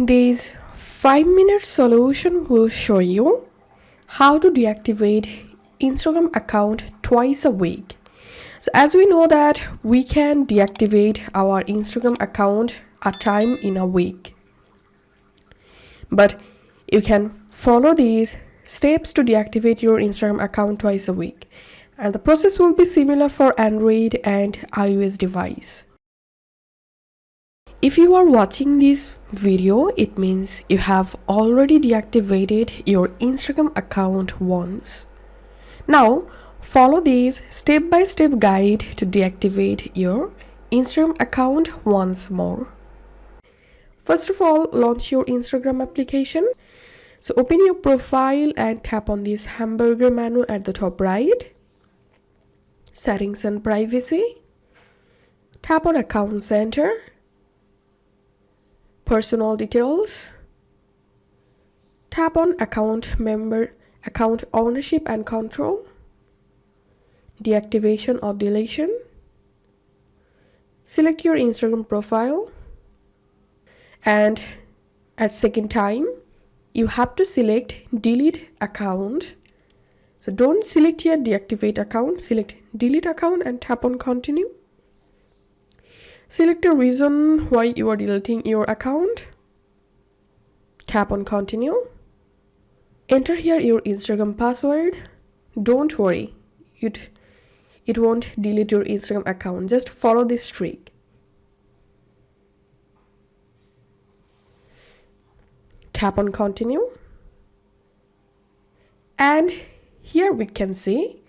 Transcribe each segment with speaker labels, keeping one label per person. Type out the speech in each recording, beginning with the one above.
Speaker 1: This 5-minute solution will show you how to deactivate Instagram account twice a week. So as we know that we can deactivate our Instagram account a time in a week. But you can follow these steps to deactivate your Instagram account twice a week. And the process will be similar for Android and iOS device. If you are watching this video, it means you have already deactivated your Instagram account once. Now, follow this step-by-step guide to deactivate your Instagram account once more. First of all, launch your Instagram application. So open your profile and tap on this hamburger menu at the top right. Settings and privacy. Tap on Account Center. Personal details. Tap on account ownership and control. Deactivation or deletion. Select your Instagram profile. And at second time, you have to select delete account. So don't select here deactivate account, select delete account and tap on continue. Select a reason why you are deleting your account. Tap on continue. Enter here your Instagram password. Don't worry, it won't delete your Instagram account. Just follow this trick. Tap on continue. And here we can see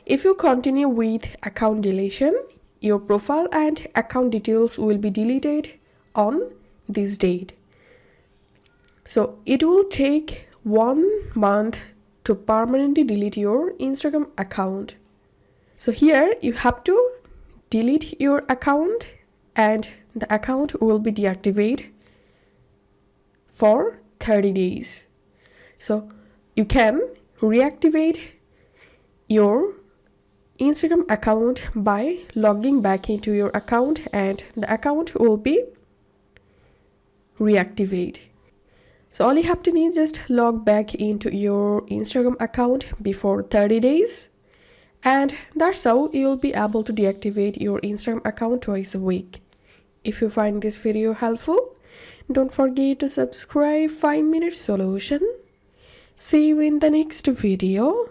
Speaker 1: if you continue with account deletion, your profile and account details will be deleted on this date. So it will take 1 month to permanently delete your Instagram account. So here you have to delete your account and the account will be deactivated for 30 days. So you can reactivate your Instagram account by logging back into your account and the account will be reactivated. So all you have to need is just log back into your Instagram account before 30 days and that's how you'll be able to deactivate your Instagram account twice a week. If you find this video helpful, don't forget to subscribe 5-minute solution. See you in the next video.